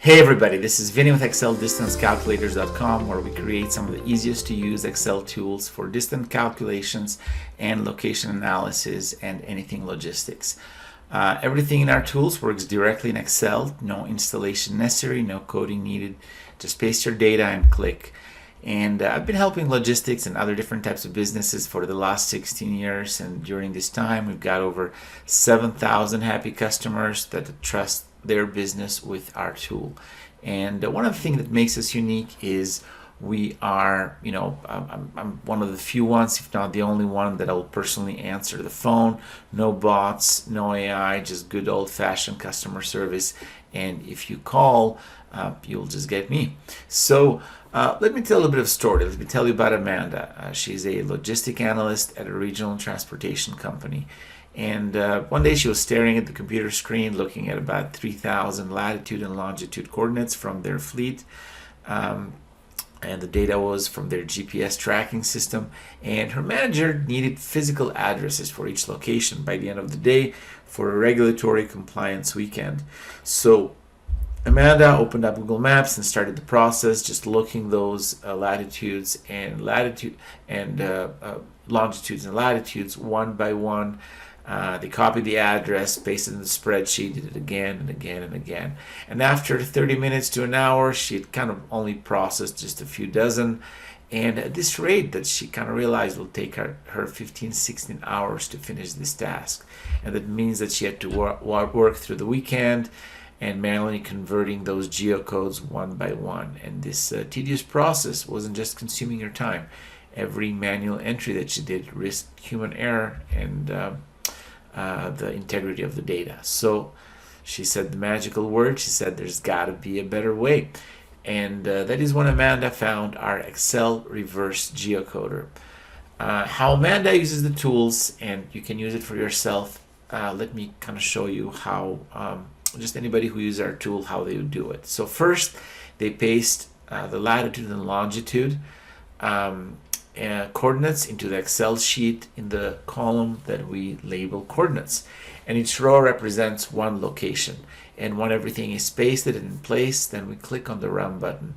Hey everybody, this is Vinny with ExcelDistanceCalculators.com, where we create some of the easiest to use Excel tools for distance calculations and location analysis and anything logistics. Everything in our tools works directly in Excel, no installation necessary, no coding needed. Just paste your data and click. And I've been helping logistics and other different types of businesses for the last 16 years, and during this time we've got over 7,000 happy customers that trust their business with our tool. And one of the things that makes us unique is we are, I'm one of the few ones, if not the only one, that will personally answer the phone. No bots, no AI, just good old-fashioned customer service. And if you call, you'll just get me. So let me tell a little bit of story. Let me tell you about Amanda. She's a logistic analyst at a regional transportation company. And one day she was staring at the computer screen, looking at about 3,000 latitude and longitude coordinates from their fleet. And the data was from their GPS tracking system. And her manager needed physical addresses for each location by the end of the day for a regulatory compliance weekend. So Amanda opened up Google Maps and started the process, just looking those longitudes and latitudes one by one. They copied the address, pasted it in the spreadsheet, did it again and again and again. And after 30 minutes to an hour, she had kind of only processed just a few dozen. And at this rate that she kind of realized will take her 15, 16 hours to finish this task. And that means that she had to work through the weekend and manually converting those geocodes one by one. And this tedious process wasn't just consuming her time. Every manual entry that she did risked human error and the integrity of the data. So she said the magical word. She said there's got to be a better way. And that is when Amanda found our Excel Reverse Geocoder. How Amanda uses the tools, and you can use it for yourself. Let me kind of show you how just anybody who uses our tool, how they would do it. So first, they paste the latitude and longitude coordinates into the Excel sheet in the column that we label coordinates. And each row represents one location. And when everything is pasted and in place, then we click on the Run button.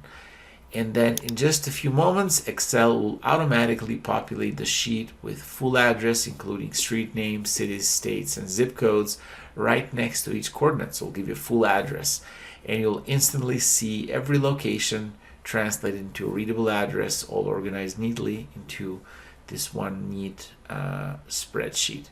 And then in just a few moments, Excel will automatically populate the sheet with full address, including street names, cities, states, and zip codes right next to each coordinate. So it'll give you a full address. And you'll instantly see every location translated into a readable address, all organized neatly into this one neat spreadsheet.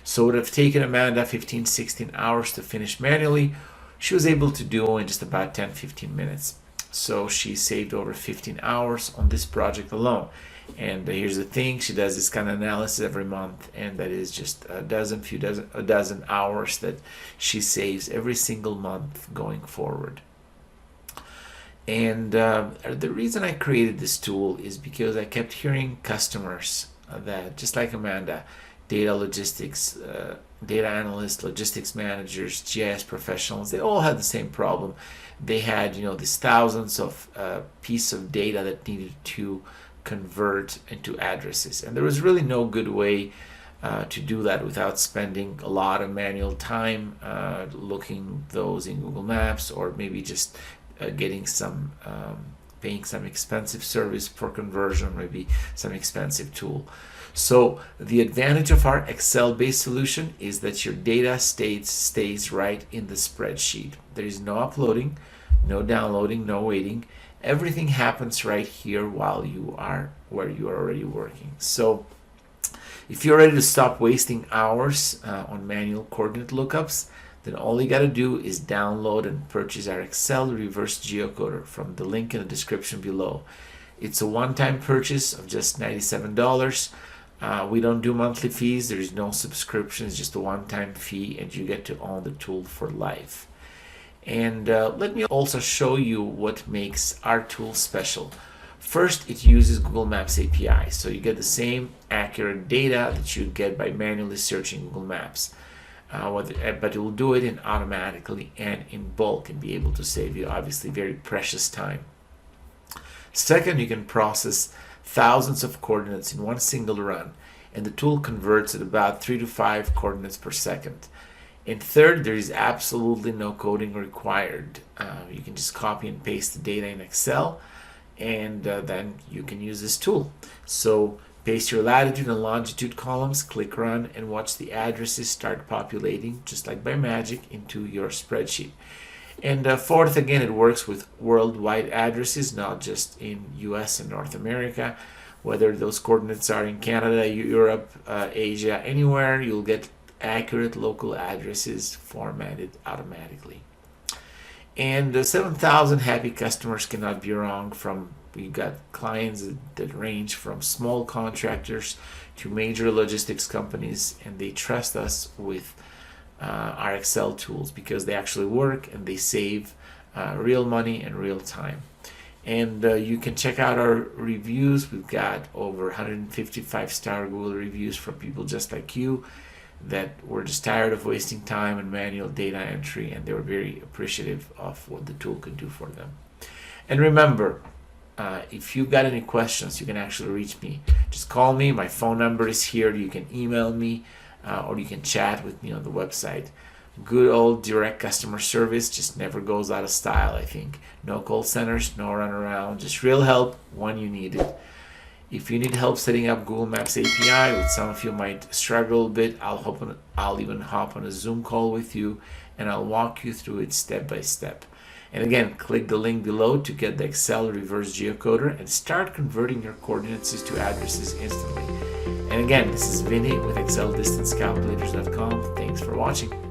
So it would have taken Amanda 15, 16 hours to finish manually. She was able to do in just about 10, 15 minutes. So she saved over 15 hours on this project alone. And here's the thing, she does this kind of analysis every month, and that is just a dozen hours that she saves every single month going forward. And the reason I created this tool is because I kept hearing customers that, just like Amanda, data logistics, data analysts, logistics managers, GIS professionals, they all had the same problem. They had, these thousands of pieces of data that needed to convert into addresses. And there was really no good way to do that without spending a lot of manual time looking those in Google Maps, or maybe just getting some paying some expensive service for conversion, maybe some expensive tool. So the advantage of our Excel-based solution is that your data stays right in the spreadsheet. There is no uploading, no downloading, no waiting. Everything happens right here while you are where you are already working. So if you're ready to stop wasting hours on manual coordinate lookups, then all you got to do is download and purchase our Excel Reverse Geocoder from the link in the description below. It's a one-time purchase of just $97. We don't do monthly fees. There is no subscription. It's just a one-time fee, and you get to own the tool for life. And let me also show you what makes our tool special. First, it uses Google Maps API, so you get the same accurate data that you'd get by manually searching Google Maps. But it will do it automatically and in bulk, and be able to save you obviously very precious time. Second, you can process thousands of coordinates in one single run, and the tool converts at about 3 to 5 coordinates per second. And third, there is absolutely no coding required. You can just copy and paste the data in Excel, and then you can use this tool. So paste your latitude and longitude columns, click run, and watch the addresses start populating just like by magic into your spreadsheet. And fourth, again, it works with worldwide addresses, not just in US and North America. Whether those coordinates are in Canada, Europe, Asia, anywhere, you'll get accurate local addresses formatted automatically. And 7,000 happy customers cannot be wrong. We got clients that range from small contractors to major logistics companies, and they trust us with our Excel tools because they actually work and they save real money and real time. And you can check out our reviews. We've got over 155-star Google reviews from people just like you that were just tired of wasting time and manual data entry, and they were very appreciative of what the tool could do for them. And remember, if you've got any questions, you can actually reach me. Just call me. My phone number is here. You can email me, or you can chat with me on the website. Good old direct customer service just never goes out of style, I think. No call centers, no runaround, just real help when you need it. If you need help setting up Google Maps API, which some of you might struggle a bit, I'll even hop on a Zoom call with you, and I'll walk you through it step by step. And again, click the link below to get the Excel Reverse Geocoder and start converting your coordinates to addresses instantly. And again, this is Vinny with ExcelDistanceCalculators.com. Thanks for watching.